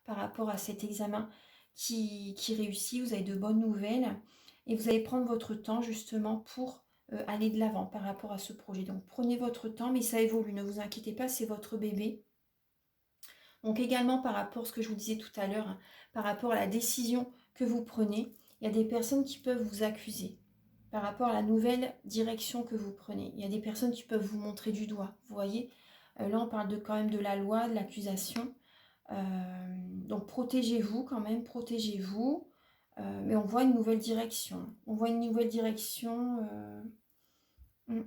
par rapport à cet examen qui réussit. Vous avez de bonnes nouvelles et vous allez prendre votre temps justement pour aller de l'avant par rapport à ce projet. Donc prenez votre temps, mais ça évolue, ne vous inquiétez pas, c'est votre bébé. Donc également par rapport à ce que je vous disais tout à l'heure, hein, par rapport à la décision que vous prenez, il y a des personnes qui peuvent vous accuser par rapport à la nouvelle direction que vous prenez. Il y a des personnes qui peuvent vous montrer du doigt, vous voyez. Là, on parle quand même de la loi, de l'accusation. Donc protégez-vous quand même, protégez-vous. Mais on voit une nouvelle direction. On voit une nouvelle direction. Hmm.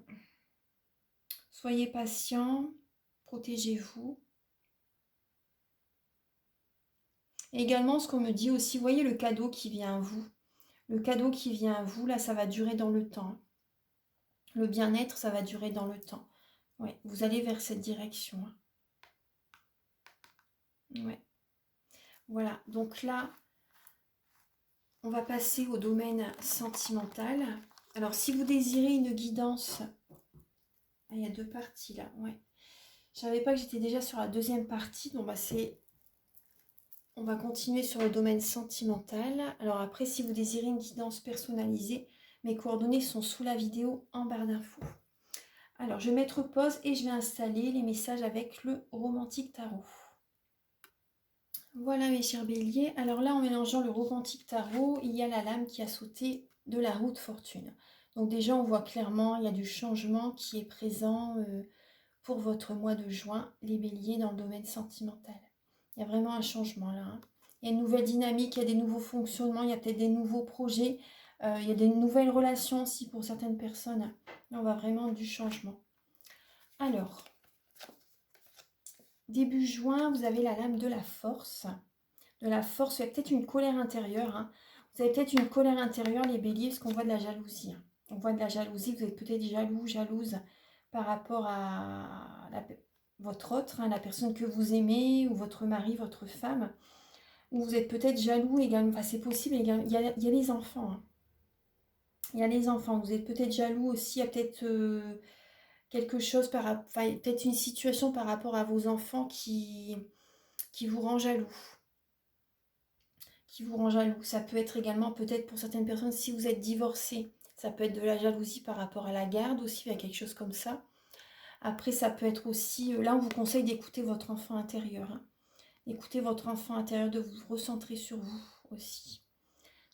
Soyez patient, protégez-vous. Et également, ce qu'on me dit aussi, vous voyez le cadeau qui vient à vous. Le cadeau qui vient à vous, là, ça va durer dans le temps. Le bien-être, ça va durer dans le temps. Ouais, vous allez vers cette direction. Ouais. Voilà, donc là, on va passer au domaine sentimental. Alors, si vous désirez une guidance... Ah, il y a deux parties là, ouais. Je savais pas que j'étais déjà sur la deuxième partie, donc bah on va continuer sur le domaine sentimental. Alors après, si vous désirez une guidance personnalisée, mes coordonnées sont sous la vidéo en barre d'infos. Alors, je vais mettre pause et je vais installer les messages avec le Romantique Tarot. Voilà mes chers béliers. Alors là, en mélangeant le Romantique Tarot, il y a la lame qui a sauté de la roue de fortune. Donc déjà, on voit clairement, il y a du changement qui est présent pour votre mois de juin, les béliers, dans le domaine sentimental. Il y a vraiment un changement là. Hein. Il y a une nouvelle dynamique, il y a des nouveaux fonctionnements, il y a peut-être des nouveaux projets, il y a des nouvelles relations aussi pour certaines personnes. Là, on voit vraiment du changement. Alors, début juin, vous avez la lame de la force. De la force, il y a peut-être une colère intérieure. Hein. Vous avez peut-être une colère intérieure, les béliers, parce qu'on voit de la jalousie. Hein. On voit de la jalousie, vous êtes peut-être jaloux, jalouse par rapport à votre autre, hein, la personne que vous aimez, ou votre mari, votre femme. Ou vous êtes peut-être jaloux également, enfin c'est possible également, il y a les enfants. Hein. Il y a les enfants, vous êtes peut-être jaloux aussi, il y a peut-être quelque chose, enfin peut-être une situation par rapport à vos enfants qui vous rend jaloux. Qui vous rend jaloux. Ça peut être également peut-être pour certaines personnes, si vous êtes divorcé, ça peut être de la jalousie par rapport à la garde aussi, il y a quelque chose comme ça. Après, ça peut être aussi, là on vous conseille d'écouter votre enfant intérieur. Hein. Écoutez votre enfant intérieur, de vous recentrer sur vous aussi.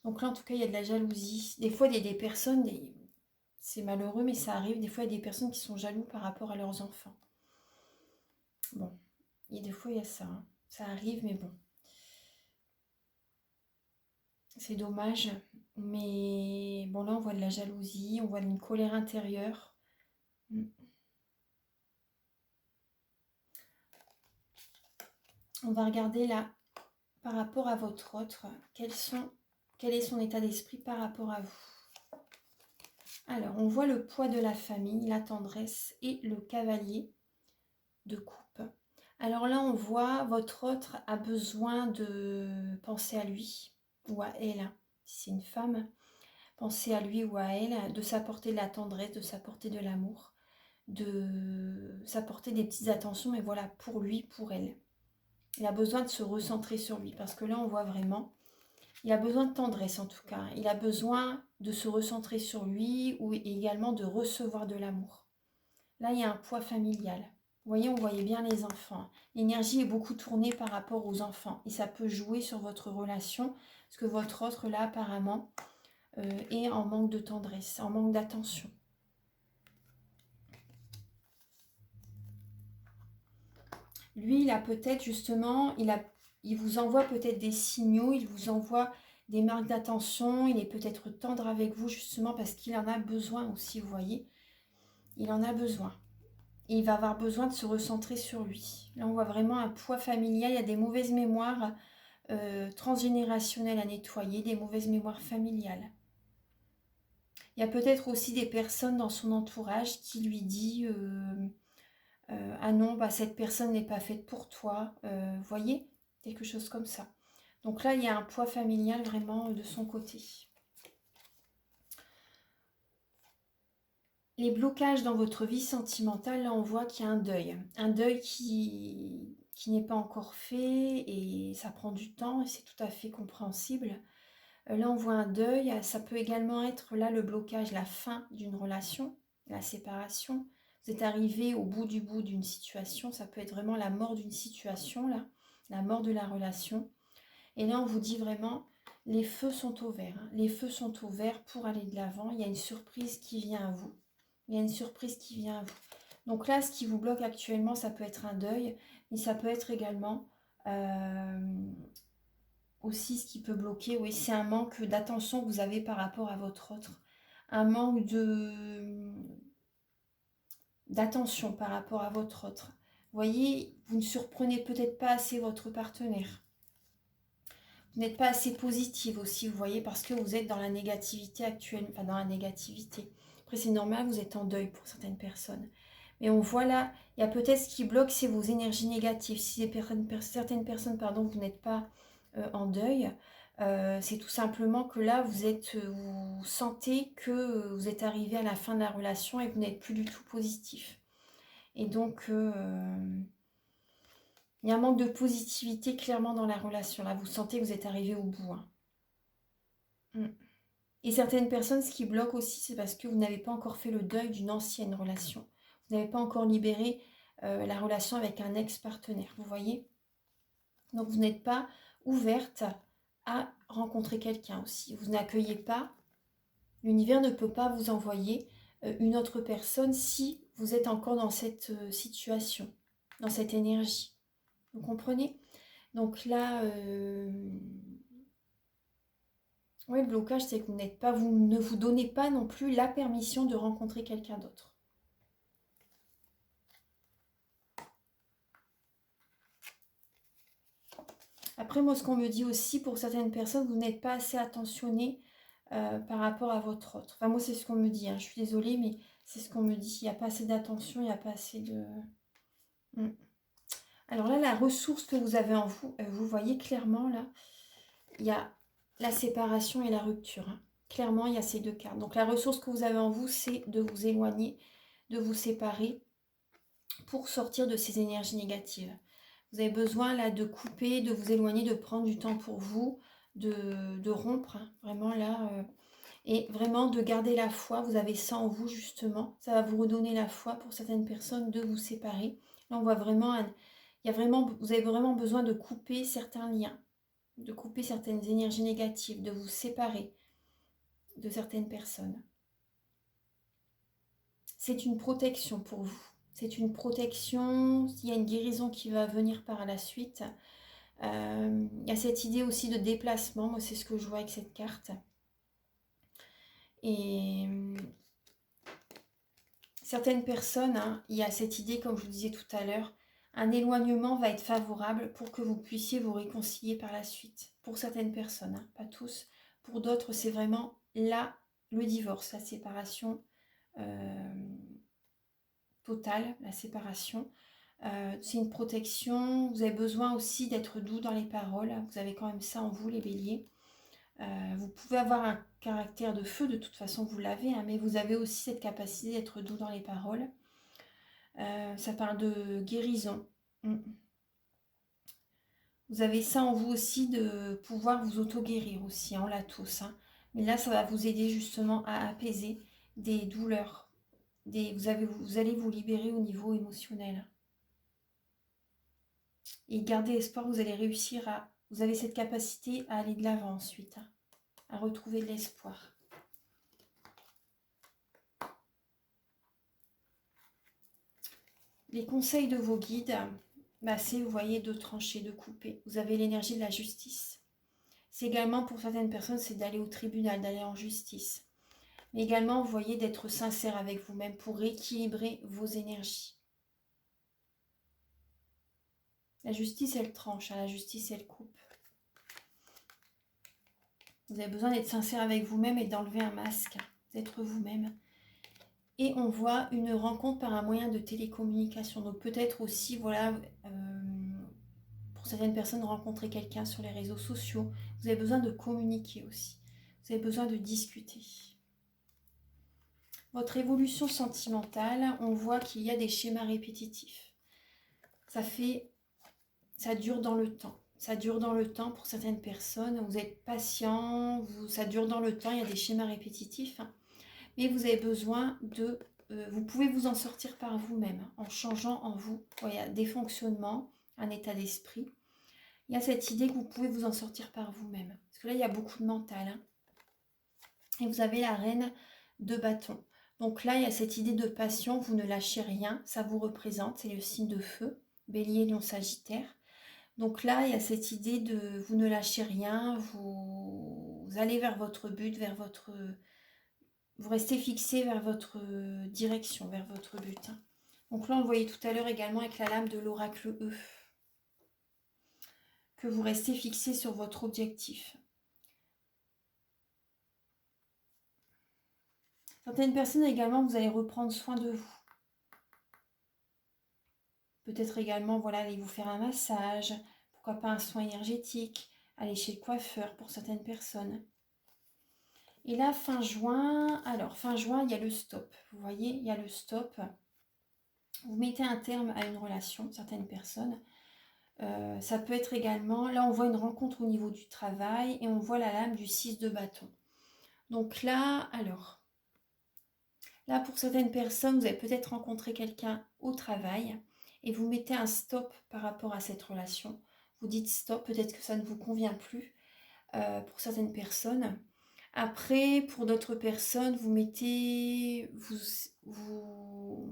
Donc là, en tout cas, il y a de la jalousie. Des fois, il y a des personnes, c'est malheureux, mais ça arrive. Des fois, il y a des personnes qui sont jaloux par rapport à leurs enfants. Bon, et des fois, il y a ça. Hein. Ça arrive, mais bon. C'est dommage. Mais bon, là, on voit de la jalousie, on voit une colère intérieure. On va regarder là, par rapport à votre autre, quel est son état d'esprit par rapport à vous. Alors, on voit le poids de la famille, la tendresse et le cavalier de coupe. Alors là, on voit votre autre a besoin de penser à lui ou à elle. Si c'est une femme, penser à lui ou à elle, de s'apporter de la tendresse, de s'apporter de l'amour, de s'apporter des petites attentions, mais voilà, pour lui, pour elle. Il a besoin de se recentrer sur lui, parce que là, on voit vraiment, il a besoin de tendresse en tout cas. Il a besoin de se recentrer sur lui ou également de recevoir de l'amour. Là, il y a un poids familial. Vous voyez, on voyait bien les enfants. L'énergie est beaucoup tournée par rapport aux enfants. Et ça peut jouer sur votre relation, parce que votre autre, là, apparemment, est en manque de tendresse, en manque d'attention. Lui, il a peut-être justement, il vous envoie peut-être des signaux, il vous envoie des marques d'attention, il est peut-être tendre avec vous justement parce qu'il en a besoin aussi, vous voyez. Il en a besoin. Et il va avoir besoin de se recentrer sur lui. Là, on voit vraiment un poids familial, il y a des mauvaises mémoires transgénérationnelles à nettoyer, des mauvaises mémoires familiales. Il y a peut-être aussi des personnes dans son entourage qui lui disent ah non, bah, cette personne n'est pas faite pour toi. Vous voyez, quelque chose comme ça. Donc là, il y a un poids familial vraiment de son côté. Les blocages dans votre vie sentimentale, là, on voit qu'il y a un deuil. Un deuil qui n'est pas encore fait et ça prend du temps et c'est tout à fait compréhensible. Là, on voit un deuil. Ça peut également être là le blocage, la fin d'une relation, la séparation. Vous êtes arrivé au bout d'une situation. Ça peut être vraiment la mort d'une situation, là, la mort de la relation. Et là, on vous dit vraiment, les feux sont au vert. Hein. Les feux sont au vert pour aller de l'avant. Il y a une surprise qui vient à vous. Il y a une surprise qui vient à vous. Donc là, ce qui vous bloque actuellement, ça peut être un deuil, mais ça peut être également aussi ce qui peut bloquer. Oui, c'est un manque d'attention que vous avez par rapport à votre autre. Un manque d'attention par rapport à votre autre. Vous voyez, vous ne surprenez peut-être pas assez votre partenaire. Vous n'êtes pas assez positive aussi, vous voyez, parce que vous êtes dans la négativité actuelle, enfin dans la négativité. Après, c'est normal, vous êtes en deuil pour certaines personnes. Mais on voit là, il y a peut-être ce qui bloque, c'est vos énergies négatives. Si certaines personnes, pardon, vous n'êtes pas en deuil, c'est tout simplement que là, vous sentez que vous êtes arrivé à la fin de la relation et que vous n'êtes plus du tout positif. Et donc, il y a un manque de positivité clairement dans la relation. Là, vous sentez que vous êtes arrivé au bout. Hein. Et certaines personnes, ce qui bloque aussi, c'est parce que vous n'avez pas encore fait le deuil d'une ancienne relation. Vous n'avez pas encore libéré la relation avec un ex-partenaire, vous voyez. Donc, vous n'êtes pas ouverte à rencontrer quelqu'un aussi. Vous n'accueillez pas, l'univers ne peut pas vous envoyer une autre personne si vous êtes encore dans cette situation, dans cette énergie. Vous comprenez? Donc là, oui, le blocage, c'est que vous ne vous donnez pas non plus la permission de rencontrer quelqu'un d'autre. Après, moi, ce qu'on me dit aussi, pour certaines personnes, vous n'êtes pas assez attentionné par rapport à votre autre. Enfin, moi, c'est ce qu'on me dit. Hein. Je suis désolée, mais c'est ce qu'on me dit. Il n'y a pas assez d'attention, il n'y a pas assez de... Alors là, la ressource que vous avez en vous, vous voyez clairement, là, il y a la séparation et la rupture. Hein. Clairement, il y a ces deux cartes. Donc, la ressource que vous avez en vous, c'est de vous éloigner, de vous séparer pour sortir de ces énergies négatives. Vous avez besoin là de couper, de vous éloigner, de prendre du temps pour vous, de rompre, hein, vraiment là, et vraiment de garder la foi. Vous avez ça en vous justement, ça va vous redonner la foi pour certaines personnes de vous séparer. Là on voit vraiment, vous avez vraiment besoin de couper certains liens, de couper certaines énergies négatives, de vous séparer de certaines personnes. C'est une protection pour vous. C'est une protection, il y a une guérison qui va venir par la suite. Il y a cette idée aussi de déplacement, moi c'est ce que je vois avec cette carte. Et certaines personnes, hein, il y a cette idée, comme je vous disais tout à l'heure, un éloignement va être favorable pour que vous puissiez vous réconcilier par la suite. Pour certaines personnes, hein, pas tous. Pour d'autres, c'est vraiment là le divorce, la séparation totale, la séparation. C'est une protection. Vous avez besoin aussi d'être doux dans les paroles. Vous avez quand même ça en vous, les béliers. Vous pouvez avoir un caractère de feu, de toute façon vous l'avez, hein, mais vous avez aussi cette capacité d'être doux dans les paroles. Ça parle de guérison. Vous avez ça en vous aussi de pouvoir vous auto-guérir aussi, hein, on l'a tous. Hein. Mais là, ça va vous aider justement à apaiser des douleurs. Vous allez vous libérer au niveau émotionnel. Et gardez espoir, vous allez réussir à... Vous avez cette capacité à aller de l'avant ensuite, hein, à retrouver de l'espoir. Les conseils de vos guides, c'est, vous voyez, de trancher, de couper. Vous avez l'énergie de la justice. C'est également, pour certaines personnes, c'est d'aller au tribunal, d'aller en justice. Mais également, vous voyez, d'être sincère avec vous-même pour rééquilibrer vos énergies. La justice, elle tranche, hein, la justice, elle coupe. Vous avez besoin d'être sincère avec vous-même et d'enlever un masque, d'être vous-même. Et on voit une rencontre par un moyen de télécommunication. Donc peut-être aussi, voilà, pour certaines personnes, rencontrer quelqu'un sur les réseaux sociaux. Vous avez besoin de communiquer aussi. Vous avez besoin de discuter. Votre évolution sentimentale, on voit qu'il y a des schémas répétitifs. Ça fait ça dure dans le temps. Ça dure dans le temps pour certaines personnes. Vous êtes patient, ça dure dans le temps. Il y a des schémas répétitifs. Hein. Mais vous avez besoin de... vous pouvez vous en sortir par vous-même, en changeant en vous. Voilà, des fonctionnements, un état d'esprit. Il y a cette idée que vous pouvez vous en sortir par vous-même. Parce que là, il y a beaucoup de mental. Hein. Et vous avez la reine de bâton. Donc là, il y a cette idée de passion. Vous ne lâchez rien. Ça vous représente. C'est le signe de feu. Bélier, Lion, Sagittaire. Donc là, il y a cette idée de vous ne lâchez rien. Vous allez vers votre but, vers votre... Vous restez fixé vers votre direction, vers votre but. Hein. Donc là, on le voyait tout à l'heure également avec la lame de l'oracle E. Que vous restez fixé sur votre objectif. Certaines personnes également, vous allez reprendre soin de vous. Peut-être également, voilà, aller vous faire un massage, pourquoi pas un soin énergétique, aller chez le coiffeur pour certaines personnes. Et là, fin juin, alors fin juin, il y a le stop. Vous voyez, il y a le stop. Vous mettez un terme à une relation, certaines personnes. Ça peut être également, là on voit une rencontre au niveau du travail et on voit la lame du 6 de bâton. Donc là, alors, là pour certaines personnes, vous avez peut-être rencontré quelqu'un au travail et vous mettez un stop par rapport à cette relation. Vous dites stop, peut-être que ça ne vous convient plus pour certaines personnes. Après, pour d'autres personnes, vous mettez, vous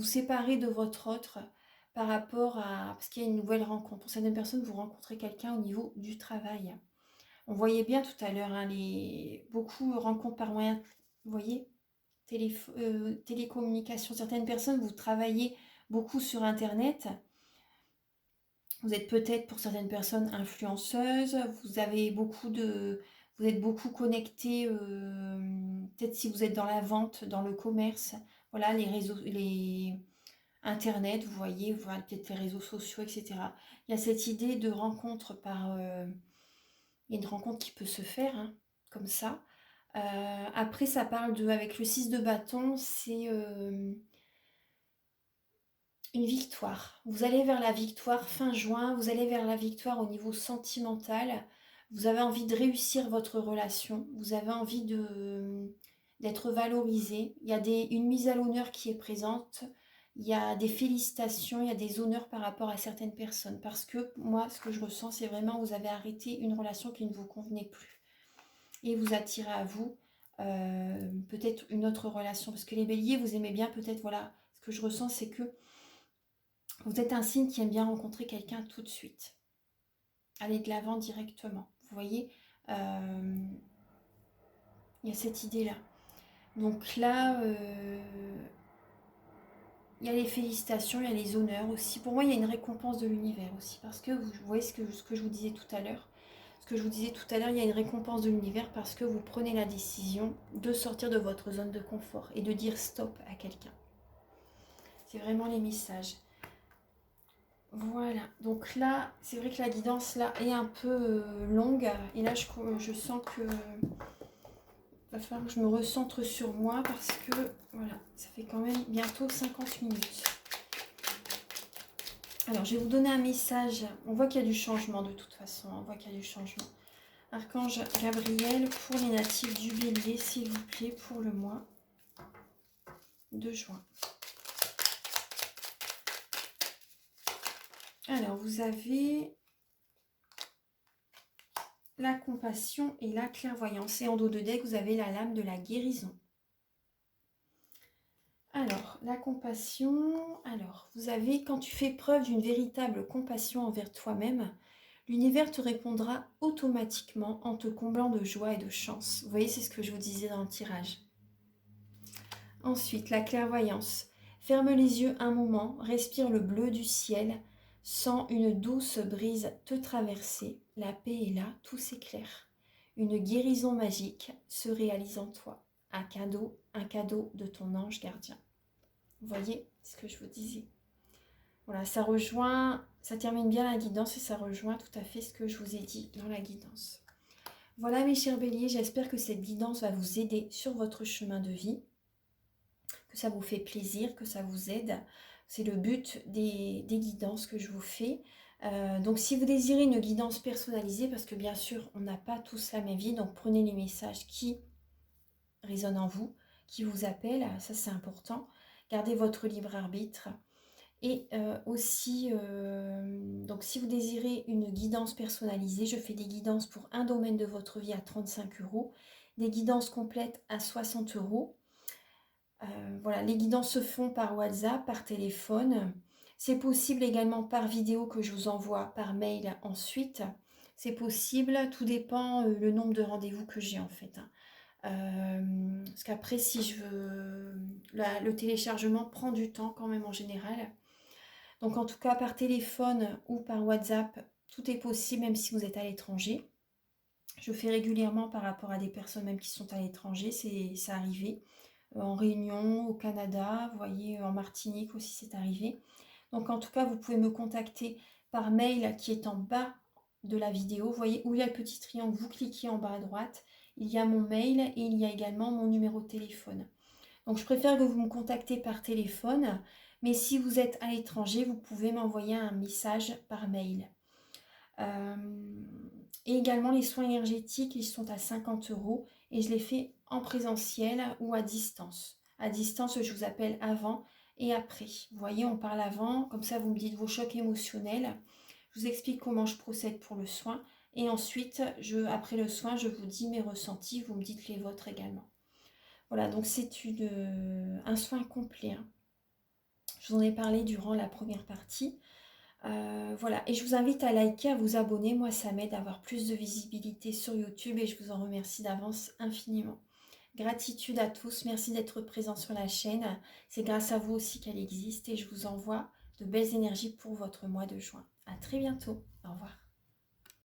séparez de votre autre par rapport à... Parce qu'il y a une nouvelle rencontre. Pour certaines personnes, vous rencontrez quelqu'un au niveau du travail. On voyait bien tout à l'heure, hein, beaucoup rencontrent par moyen, vous voyez, télécommunication. Certaines personnes, vous travaillez beaucoup sur Internet. Vous êtes peut-être, pour certaines personnes, influenceuse. Vous êtes beaucoup connecté, peut-être si vous êtes dans la vente, dans le commerce. Voilà, les réseaux, Internet, vous voyez peut-être les réseaux sociaux, etc. Il y a cette idée de rencontre par... il y a une rencontre qui peut se faire, hein, comme ça. Après, ça parle de... Avec le 6 de bâton, c'est une victoire. Vous allez vers la victoire fin juin, vous allez vers la victoire au niveau sentimental. Vous avez envie de réussir votre relation. Vous avez envie d'être valorisé. Il y a une mise à l'honneur qui est présente. Il y a des félicitations, il y a des honneurs par rapport à certaines personnes. Parce que moi, ce que je ressens, c'est vraiment vous avez arrêté une relation qui ne vous convenait plus. Et vous attirez à vous peut-être une autre relation. Parce que les béliers, vous aimez bien peut-être, voilà, ce que je ressens, c'est que vous êtes un signe qui aime bien rencontrer quelqu'un tout de suite. Aller de l'avant directement. Vous voyez, il y a cette idée-là. Donc là... il y a les félicitations, il y a les honneurs aussi. Pour moi, il y a une récompense de l'univers aussi. Parce que vous voyez ce que je vous disais tout à l'heure. Il y a une récompense de l'univers parce que vous prenez la décision de sortir de votre zone de confort et de dire stop à quelqu'un. C'est vraiment les messages. Voilà. Donc là, c'est vrai que la guidance là est un peu longue. Et là, je sens que... Il va falloir que je me recentre sur moi parce que, voilà, ça fait quand même bientôt 50 minutes. Alors, je vais vous donner un message. On voit qu'il y a du changement de toute façon. On voit qu'il y a du changement. Archange Gabriel pour les natifs du Bélier, s'il vous plaît, pour le mois de juin. Alors, vous avez la compassion et la clairvoyance. Et en dos de deck, vous avez la lame de la guérison. Alors, la compassion, vous avez, quand tu fais preuve d'une véritable compassion envers toi-même, l'univers te répondra automatiquement en te comblant de joie et de chance. Vous voyez, c'est ce que je vous disais dans le tirage. Ensuite, la clairvoyance. Ferme les yeux un moment, respire le bleu du ciel, sens une douce brise te traverser. La paix est là, tout s'éclaire. Une guérison magique se réalise en toi. Un cadeau de ton ange gardien. Vous voyez ce que je vous disais. Voilà, ça termine bien la guidance et ça rejoint tout à fait ce que je vous ai dit dans la guidance. Voilà mes chers béliers, j'espère que cette guidance va vous aider sur votre chemin de vie, que ça vous fait plaisir, que ça vous aide. C'est le but des guidances que je vous fais. Donc si vous désirez une guidance personnalisée, parce que bien sûr on n'a pas tous la même vie, donc prenez les messages qui résonnent en vous, qui vous appellent, ça c'est important. Gardez votre libre arbitre. Et aussi, donc si vous désirez une guidance personnalisée, je fais des guidances pour un domaine de votre vie à 35 €, des guidances complètes à 60 €. Voilà, les guidances se font par WhatsApp, par téléphone. C'est possible également par vidéo que je vous envoie par mail ensuite. C'est possible, tout dépend le nombre de rendez-vous que j'ai en fait, hein. Parce qu'après, si je veux... le téléchargement prend du temps quand même en général. Donc en tout cas, par téléphone ou par WhatsApp, tout est possible même si vous êtes à l'étranger. Je fais régulièrement par rapport à des personnes même qui sont à l'étranger, c'est arrivé. En Réunion, au Canada, vous voyez, en Martinique aussi c'est arrivé. Donc en tout cas, vous pouvez me contacter par mail qui est en bas de la vidéo. Vous voyez où il y a le petit triangle, vous cliquez en bas à droite. Il y a mon mail et il y a également mon numéro de téléphone. Donc je préfère que vous me contactez par téléphone, mais si vous êtes à l'étranger, vous pouvez m'envoyer un message par mail. Et également les soins énergétiques, ils sont à 50 € et je les fais en présentiel ou à distance. À distance, je vous appelle avant et après. Vous voyez, on parle avant, comme ça vous me dites vos chocs émotionnels. Je vous explique comment je procède pour le soin. Et ensuite, après le soin, je vous dis mes ressentis, vous me dites les vôtres également. Voilà, donc c'est un soin complet, hein. Je vous en ai parlé durant la première partie. Voilà, et je vous invite à liker, à vous abonner. Moi, ça m'aide à avoir plus de visibilité sur YouTube et je vous en remercie d'avance infiniment. Gratitude à tous, merci d'être présents sur la chaîne. C'est grâce à vous aussi qu'elle existe et je vous envoie de belles énergies pour votre mois de juin. À très bientôt. Au revoir.